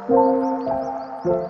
Hello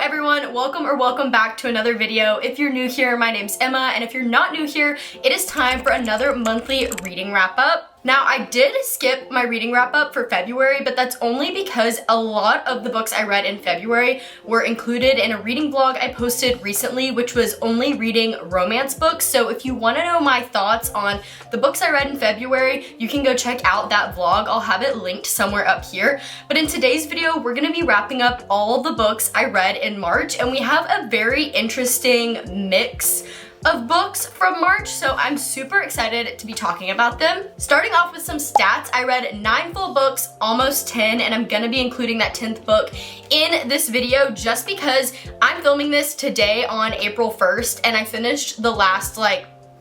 everyone, welcome back to another video. If you're new here, my name's Emma, and if you're not new here, it is time for another monthly reading wrap up. Now, I did skip my reading wrap up for February, but that's only because a lot of the books I read in February were included in a reading vlog I posted recently, which was only reading romance books. So if you want to know my thoughts on the books I read in February, you can go check out that vlog. I'll have it linked somewhere up here. But in today's video, we're going to be wrapping up all the books I read in March, and we have a very interesting mix of books from March, so I'm super excited to be talking about them. Starting off with some stats, I read 9 full books, almost 10, and I'm gonna be including that 10th book in this video just because I'm filming this today on April 1st, and I finished the last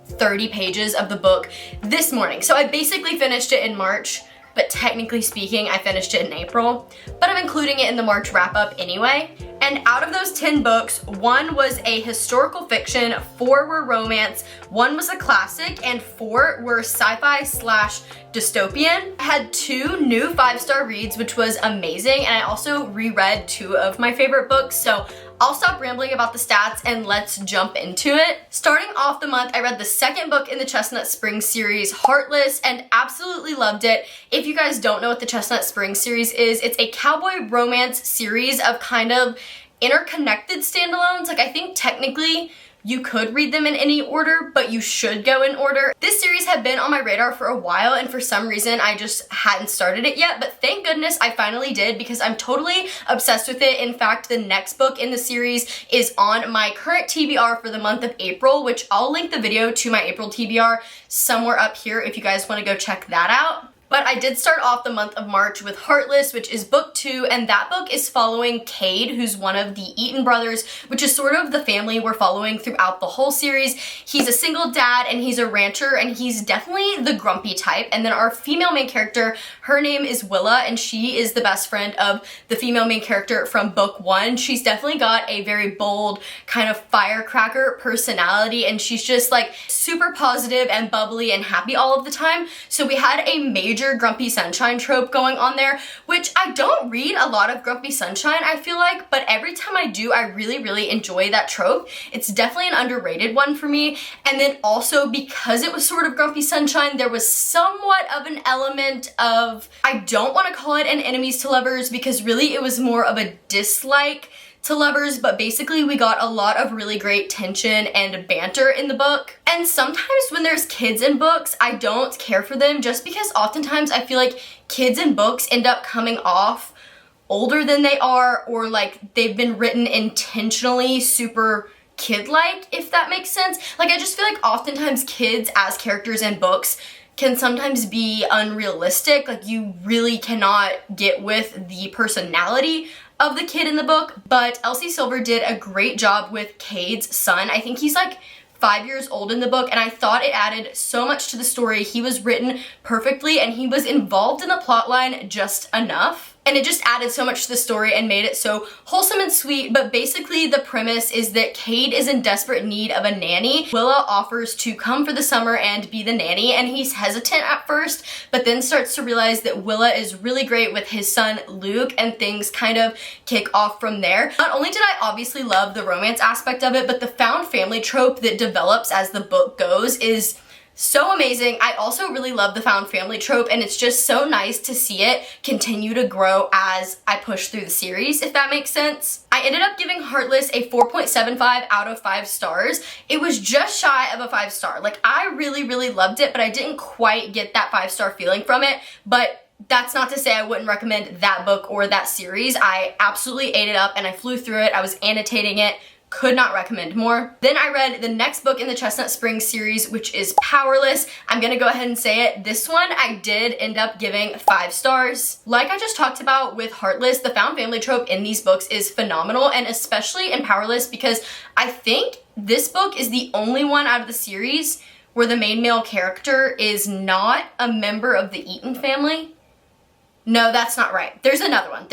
30 pages of the book this morning. So I basically finished it in March, but technically speaking, I finished it in April, but I'm including it in the March wrap up anyway. And out of those 10 books, 1 was a historical fiction, 4 were romance, 1 was a classic, and 4 were sci-fi / dystopian. I had 2 new 5-star reads, which was amazing, and I also reread 2 of my favorite books, so I'll stop rambling about the stats and let's jump into it. Starting off the month, I read the 2nd book in the Chestnut Springs series, Heartless, and absolutely loved it. If you guys don't know what the Chestnut Springs series is, it's a cowboy romance series of kind of interconnected standalones. I think technically you could read them in any order, but you should go in order. This series had been on my radar for a while, and for some reason I just hadn't started it yet, but thank goodness I finally did because I'm totally obsessed with it. In fact, the next book in the series is on my current TBR for the month of April, which I'll link the video to my April TBR somewhere up here if you guys want to go check that out. But I did start off the month of March with Heartless, which is book 2, and that book is following Cade, who's one of the Eaton brothers, which is sort of the family we're following throughout the whole series. He's a single dad, and he's a rancher, and he's definitely the grumpy type. And then our female main character, her name is Willa, and she is the best friend of the female main character from book 1. She's definitely got a very bold, kind of firecracker personality, and she's just super positive and bubbly and happy all of the time. So we had a major Grumpy Sunshine trope going on there, which I don't read a lot of Grumpy Sunshine, I feel like, but every time I do, I really enjoy that trope. It's definitely an underrated one for me. And then also because it was sort of Grumpy Sunshine, there was somewhat of an element of, I don't want to call it an enemies to lovers because really it was more of a dislike to lovers, but basically we got a lot of really great tension and banter in the book. And sometimes when there's kids in books, I don't care for them just because oftentimes I feel like kids in books end up coming off older than they are, or they've been written intentionally super kid-like, if that makes sense. I just feel like oftentimes kids as characters in books can sometimes be unrealistic. You really cannot get with the personality of the kid in the book, but Elsie Silver did a great job with Cade's son. I think he's 5 years old in the book, and I thought it added so much to the story. He was written perfectly, and he was involved in the plotline just enough. And it just added so much to the story and made it so wholesome and sweet. But basically the premise is that Cade is in desperate need of a nanny. Willa offers to come for the summer and be the nanny, and he's hesitant at first, but then starts to realize that Willa is really great with his son Luke, and things kind of kick off from there. Not only did I obviously love the romance aspect of it, but the found family trope that develops as the book goes is so amazing. I also really love the found family trope, and it's just so nice to see it continue to grow as I push through the series, if that makes sense. I ended up giving Heartless a 4.75 out of 5 stars. It was just shy of a 5-star. I really loved it, but I didn't quite get that 5-star feeling from it. But that's not to say I wouldn't recommend that book or that series. I absolutely ate it up and I flew through it. I was annotating it. Could not recommend more. Then I read the next book in the Chestnut Springs series, which is Powerless. I'm gonna go ahead and say it. This one I did end up giving 5 stars. Like I just talked about with Heartless, the found family trope in these books is phenomenal, and especially in Powerless because I think this book is the only one out of the series where the main male character is not a member of the Eaton family. No, that's not right. There's another one.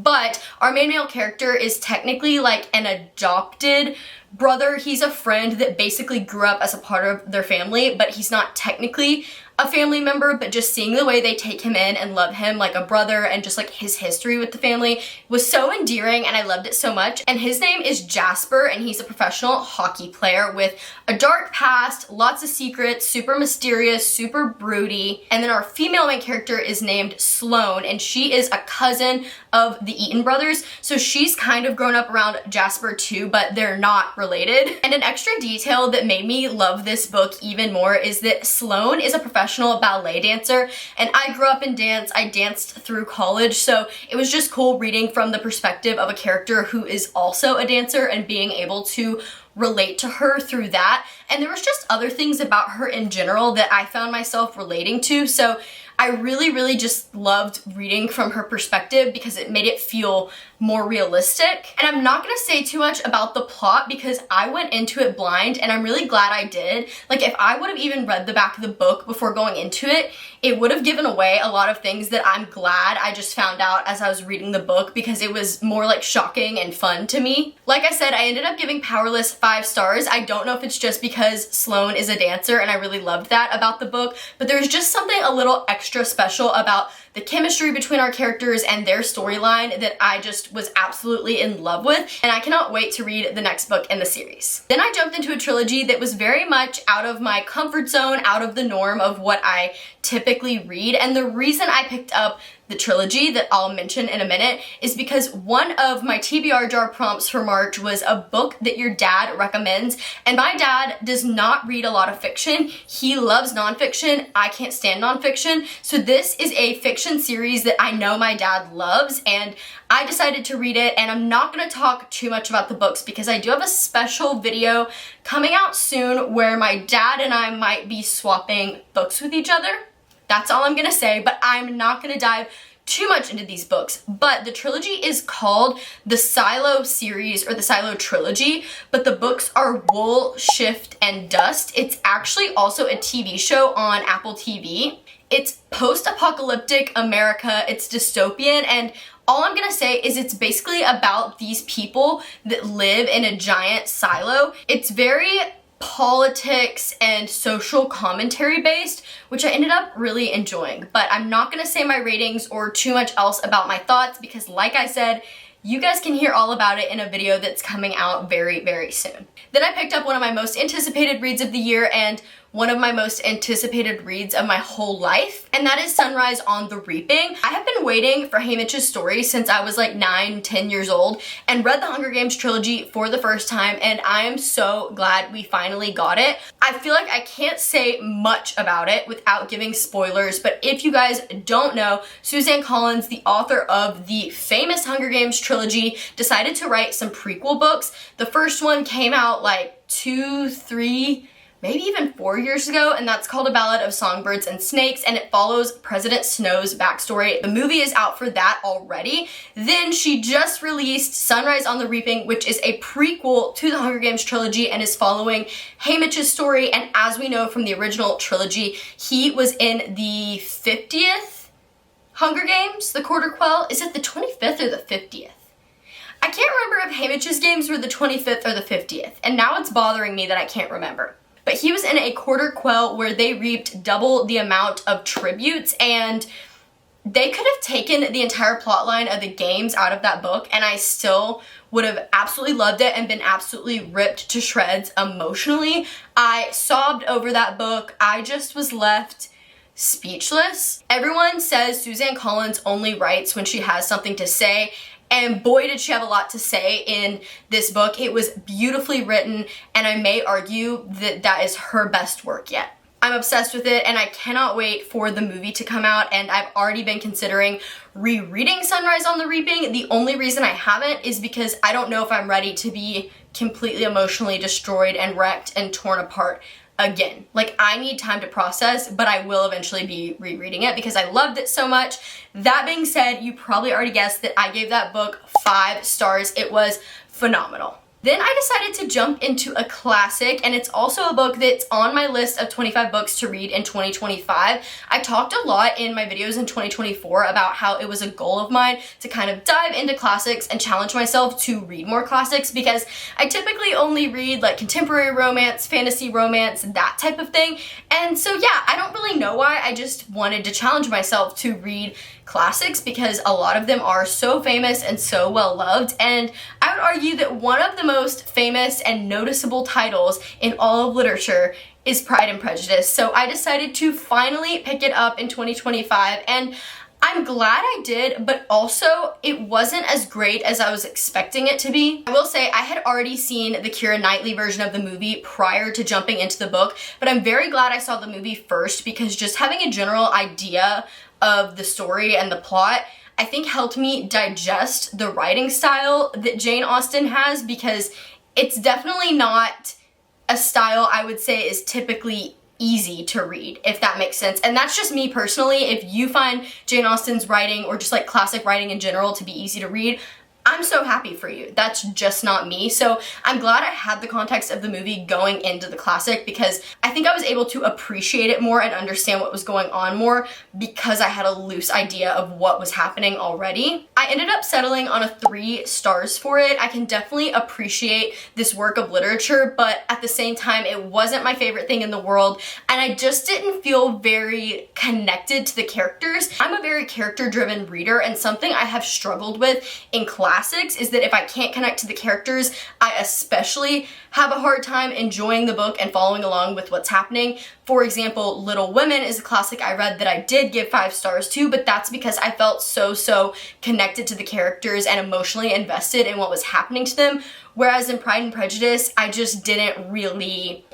But our main male character is technically an adopted brother. He's a friend that basically grew up as a part of their family, but he's not technically a family member, but just seeing the way they take him in and love him like a brother, and just like his history with the family was so endearing, and I loved it so much. And his name is Jasper, and he's a professional hockey player with a dark past, lots of secrets, super mysterious, super broody. And then our female main character is named Sloane, and she is a cousin of the Eaton brothers, so she's kind of grown up around Jasper too, but they're not related. And an extra detail that made me love this book even more is that Sloane is a professional ballet dancer, and I grew up in dance. I danced through college, so it was just cool reading from the perspective of a character who is also a dancer and being able to relate to her through that. And there was just other things about her in general that I found myself relating to, so I really just loved reading from her perspective because it made it feel more realistic. And I'm not gonna say too much about the plot because I went into it blind, and I'm really glad I did. Like, if I would have even read the back of the book before going into it, it would have given away a lot of things that I'm glad I just found out as I was reading the book, because it was more like shocking and fun to me. Like I said, I ended up giving Powerless 5 stars. I don't know if it's just because Sloane is a dancer and I really loved that about the book, but there's just something a little extra special about the chemistry between our characters and their storyline that I just was absolutely in love with, and I cannot wait to read the next book in the series. Then I jumped into a trilogy that was very much out of my comfort zone, out of the norm of what I typically read, and the reason I picked up the trilogy that I'll mention in a minute is because one of my TBR jar prompts for March was a book that your dad recommends, and my dad does not read a lot of fiction. He loves nonfiction. I can't stand nonfiction, so this is a fiction series that I know my dad loves, and I decided to read it. And I'm not going to talk too much about the books because I do have a special video coming out soon where my dad and I might be swapping books with each other. That's all I'm gonna say, but I'm not gonna dive too much into these books. But the trilogy is called the Silo series, or the Silo trilogy, but the books are Wool, Shift, and Dust. It's actually also a TV show on Apple TV. It's post-apocalyptic America, it's dystopian, and all I'm gonna say is it's basically about these people that live in a giant silo. It's very politics and social commentary based, which I ended up really enjoying. But I'm not gonna say my ratings or too much else about my thoughts because, like I said, you guys can hear all about it in a video that's coming out very soon. Then I picked up one of my most anticipated reads of the year and one of my most anticipated reads of my whole life, and that is Sunrise on the Reaping. I have been waiting for Haymitch's story since I was like 9-10 years old, and read the Hunger Games trilogy for the first time, and I am so glad we finally got it. I feel like I can't say much about it without giving spoilers, but if you guys don't know, Suzanne Collins, the author of the famous Hunger Games trilogy, decided to write some prequel books. The first one came out like 2, 3, maybe even 4 years ago, and that's called A Ballad of Songbirds and Snakes, and it follows President Snow's backstory. The movie is out for that already. Then she just released Sunrise on the Reaping, which is a prequel to the Hunger Games trilogy and is following Haymitch's story, and as we know from the original trilogy, he was in the 50th Hunger Games, the Quarter Quell. Is it the 25th or the 50th? I can't remember if Haymitch's games were the 25th or the 50th, and now it's bothering me that I can't remember. But he was in a Quarter Quell where they reaped double the amount of tributes, and they could have taken the entire plotline of the games out of that book and I still would have absolutely loved it and been absolutely ripped to shreds emotionally. I sobbed over that book. I just was left speechless. Everyone says Suzanne Collins only writes when she has something to say, and boy did she have a lot to say in this book. It was beautifully written, and I may argue that that is her best work yet. I'm obsessed with it, and I cannot wait for the movie to come out, and I've already been considering rereading Sunrise on the Reaping. The only reason I haven't is because I don't know if I'm ready to be completely emotionally destroyed and wrecked and torn apart again. Like, I need time to process, but I will eventually be rereading it because I loved it so much. That being said, you probably already guessed that I gave that book 5 stars. It was phenomenal. Then I decided to jump into a classic, and it's also a book that's on my list of 25 books to read in 2025. I talked a lot in my videos in 2024 about how it was a goal of mine to kind of dive into classics and challenge myself to read more classics, because I typically only read like contemporary romance, fantasy romance, that type of thing. And so yeah, I don't really know why. I just wanted to challenge myself to read classics because a lot of them are so famous and so well loved, and I would argue that one of the most famous and noticeable titles in all of literature is Pride and Prejudice. So I decided to finally pick it up in 2025, and I'm glad I did, but also it wasn't as great as I was expecting it to be. I will say I had already seen the Keira Knightley version of the movie prior to jumping into the book, but I'm very glad I saw the movie first, because just having a general idea of the story and the plot, I think helped me digest the writing style that Jane Austen has, because it's definitely not a style I would say is typically easy to read, if that makes sense. And that's just me personally. If you find Jane Austen's writing or just like classic writing in general to be easy to read, I'm so happy for you. That's just not me. So I'm glad I had the context of the movie going into the classic, because I think I was able to appreciate it more and understand what was going on more because I had a loose idea of what was happening already. I ended up settling on a 3 stars for it. I can definitely appreciate this work of literature, but at the same time, it wasn't my favorite thing in the world, and I just didn't feel very connected to the characters. I'm a very character-driven reader, and something I have struggled with in classics is that if I can't connect to the characters, I especially have a hard time enjoying the book and following along with what's happening. For example, Little Women is a classic I read that I did give 5 stars to, but that's because I felt so connected to the characters and emotionally invested in what was happening to them, whereas in Pride and Prejudice, I just didn't really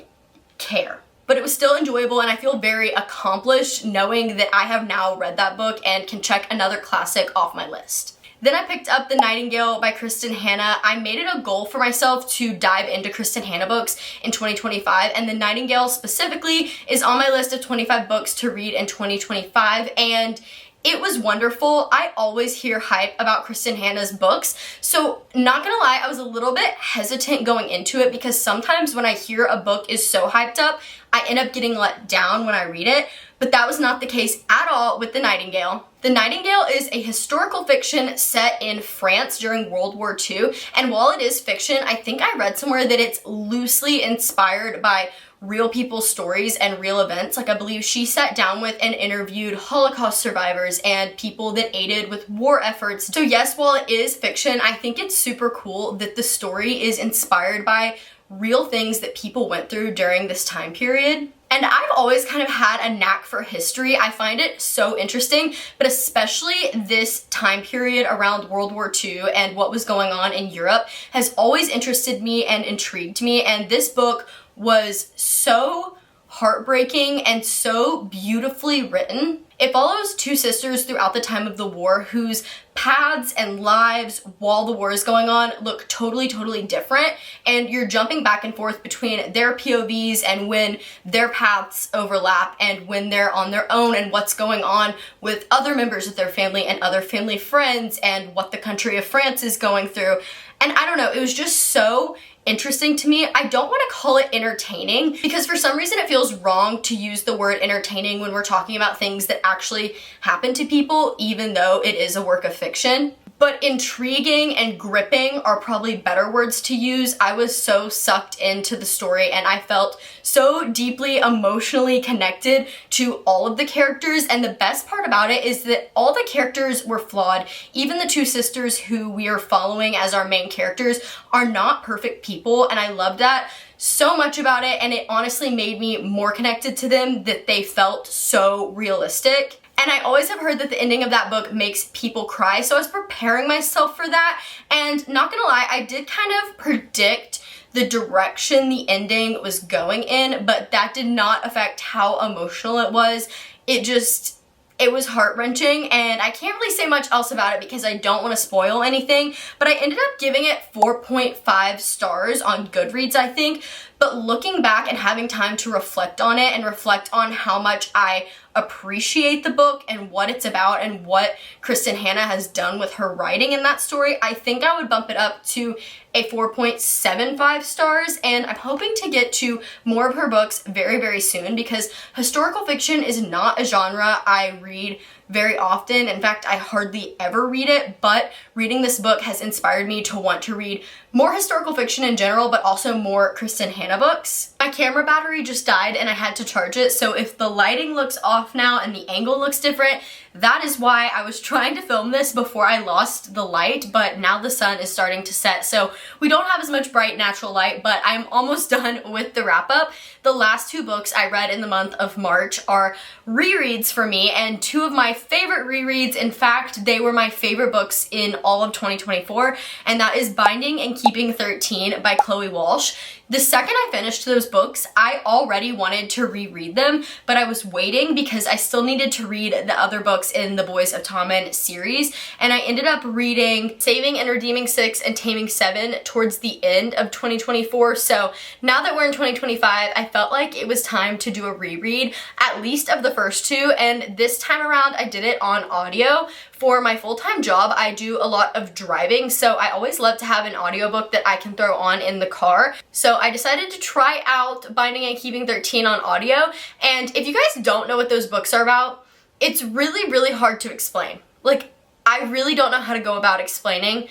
care. But it was still enjoyable, and I feel very accomplished knowing that I have now read that book and can check another classic off my list. Then I picked up The Nightingale by Kristin Hannah. I made it a goal for myself to dive into Kristin Hannah books in 2025, and The Nightingale specifically is on my list of 25 books to read in 2025, and it was wonderful. I always hear hype about Kristin Hannah's books, so not gonna lie, I was a little bit hesitant going into it, because sometimes when I hear a book is so hyped up, I end up getting let down when I read it, but that was not the case at all with The Nightingale. The Nightingale is a historical fiction set in France during World War II, and while it is fiction, I think I read somewhere that it's loosely inspired by real people's stories and real events. Like, I believe she sat down with and interviewed Holocaust survivors and people that aided with war efforts. So yes, while it is fiction, I think it's super cool that the story is inspired by real things that people went through during this time period. And I've always kind of had a knack for history. I find it so interesting, but especially this time period around World War II and what was going on in Europe has always interested me and intrigued me, and this book was so heartbreaking and so beautifully written. It follows 2 sisters throughout the time of the war whose paths and lives while the war is going on look totally different, and you're jumping back and forth between their POVs and when their paths overlap and when they're on their own and what's going on with other members of their family and other family friends and what the country of France is going through. And I don't know, it was just so interesting to me. I don't want to call it entertaining, because for some reason it feels wrong to use the word entertaining when we're talking about things that actually happen to people, even though it is a work of fiction. But intriguing and gripping are probably better words to use. I was so sucked into the story, and I felt so deeply emotionally connected to all of the characters, and the best part about it is that all the characters were flawed. Even the 2 sisters who we are following as our main characters are not perfect people, and I loved that so much about it, and it honestly made me more connected to them, that they felt so realistic. And I always have heard that the ending of that book makes people cry, so I was preparing myself for that, and not gonna lie, I did kind of predict the direction the ending was going in, but that did not affect how emotional it was. It was heart-wrenching, and I can't really say much else about it because I don't want to spoil anything, but I ended up giving it 4.5 stars on Goodreads, I think, But looking back and having time to reflect on it and reflect on how much I appreciate the book and what it's about and what Kristin Hannah has done with her writing in that story, I think I would bump it up to a 4.75 stars, and I'm hoping to get to more of her books very, very soon because historical fiction is not a genre I read very often. In fact, I hardly ever read it, but reading this book has inspired me to want to read more historical fiction in general, but also more Kristin Hannah books. My camera battery just died and I had to charge it, so if the lighting looks off now and the angle looks different, that is why. I was trying to film this before I lost the light, but now the sun is starting to set, so we don't have as much bright natural light, but I'm almost done with the wrap up. The last 2 books I read in the month of March are rereads for me, and 2 of my favorite rereads. In fact, they were my favorite books in all of 2024, and that is Binding and Keeping 13 by Chloe Walsh. The second I finished those books, I already wanted to reread them, but I was waiting because I still needed to read the other books in the Boys of Tommen series, and I ended up reading Saving and Redeeming 6 and Taming 7 towards the end of 2024, so now that we're in 2025, I felt like it was time to do a reread, at least of the first 2, and this time around I did it on audio. For my full-time job, I do a lot of driving, so I always love to have an audiobook that I can throw on in the car. So I decided to try out Binding and Keeping 13 on audio, and if you guys don't know what those books are about, it's really, really hard to explain. Like, I really don't know how to go about explaining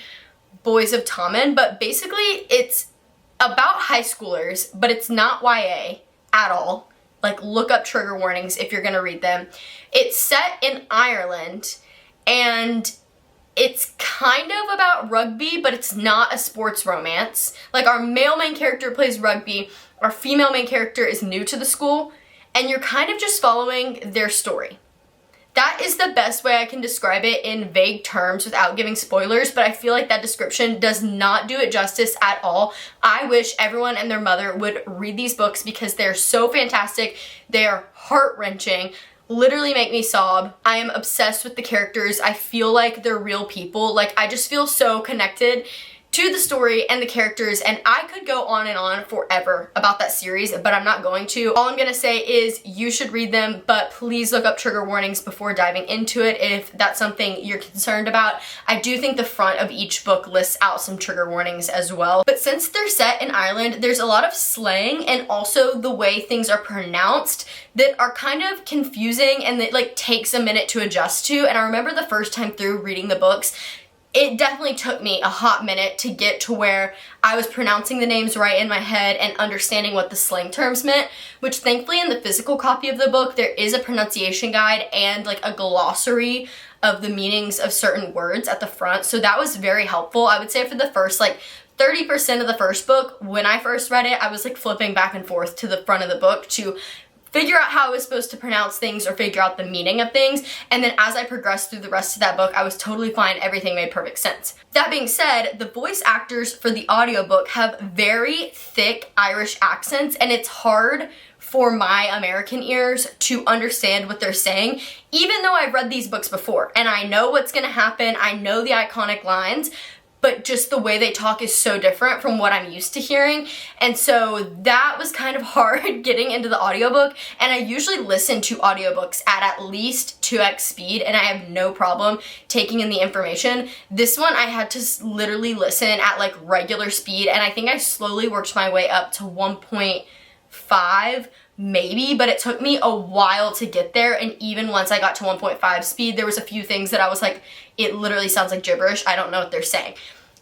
Boys of Tommen, but basically it's about high schoolers, but it's not YA at all. Like, look up trigger warnings if you're gonna read them. It's set in Ireland, and it's kind of about rugby, but it's not a sports romance. Like, our male main character plays rugby, our female main character is new to the school, and you're kind of just following their story. That is the best way I can describe it in vague terms without giving spoilers, but I feel like that description does not do it justice at all. I wish everyone and their mother would read these books because they're so fantastic. They are heart-wrenching, literally make me sob. I am obsessed with the characters. I feel like they're real people. Like, I just feel so connected to the story and the characters, and I could go on and on forever about that series, but I'm not going to. All I'm gonna say is you should read them, but please look up trigger warnings before diving into it if that's something you're concerned about. I do think the front of each book lists out some trigger warnings as well. But since they're set in Ireland, there's a lot of slang and also the way things are pronounced that are kind of confusing and that like takes a minute to adjust to. And I remember the first time through reading the books, it definitely took me a hot minute to get to where I was pronouncing the names right in my head and understanding what the slang terms meant, which thankfully in the physical copy of the book, there is a pronunciation guide and like a glossary of the meanings of certain words at the front. So that was very helpful. I would say for the first like 30% of the first book, when I first read it, I was like flipping back and forth to the front of the book to figure out how I was supposed to pronounce things or figure out the meaning of things, and then as I progressed through the rest of that book, I was totally fine. Everything made perfect sense. That being said, the voice actors for the audiobook have very thick Irish accents, and it's hard for my American ears to understand what they're saying, even though I've read these books before, and I know what's gonna happen, I know the iconic lines, but just the way they talk is so different from what I'm used to hearing. And so that was kind of hard getting into the audiobook. And I usually listen to audiobooks at least 2x speed, and I have no problem taking in the information. This one I had to literally listen at like regular speed, and I think I slowly worked my way up to 1.5 maybe, but it took me a while to get there. And even once I got to 1.5 speed, there was a few things that I was like, it literally sounds like gibberish. I don't know what they're saying.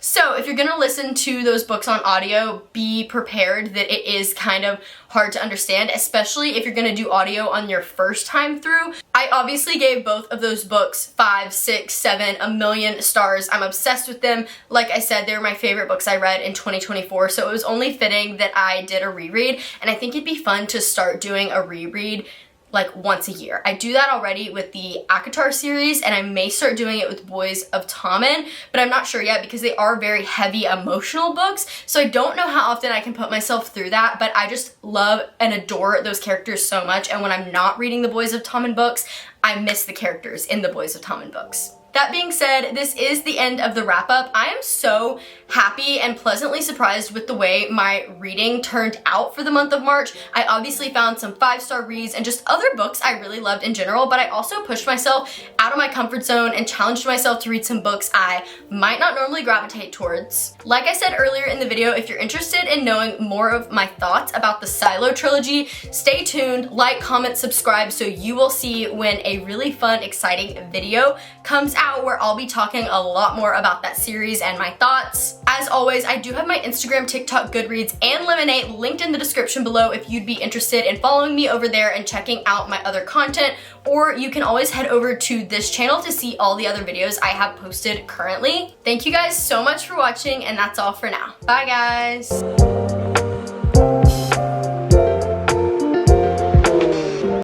So if you're gonna listen to those books on audio, be prepared that it is kind of hard to understand, especially if you're gonna do audio on your first time through. I obviously gave both of those books 5, 6, 7, a million stars. I'm obsessed with them. Like I said, they were my favorite books I read in 2024, so it was only fitting that I did a reread, and I think it'd be fun to start doing a reread like once a year. I do that already with the ACOTAR series, and I may start doing it with Boys of Tommen, but I'm not sure yet because they are very heavy emotional books, so I don't know how often I can put myself through that, but I just love and adore those characters so much, and when I'm not reading the Boys of Tommen books, I miss the characters in the Boys of Tommen books. That being said, this is the end of the wrap up. I am so happy and pleasantly surprised with the way my reading turned out for the month of March. I obviously found some 5-star reads and just other books I really loved in general, but I also pushed myself out of my comfort zone and challenged myself to read some books I might not normally gravitate towards. Like I said earlier in the video, if you're interested in knowing more of my thoughts about the Silo trilogy, stay tuned, like, comment, subscribe so you will see when a really fun, exciting video comes out where I'll be talking a lot more about that series and my thoughts. As always, I do have my Instagram, TikTok, Goodreads, and Lemonade linked in the description below if you'd be interested in following me over there and checking out my other content, or you can always head over to this channel to see all the other videos I have posted currently. Thank you guys so much for watching, and that's all for now. Bye guys!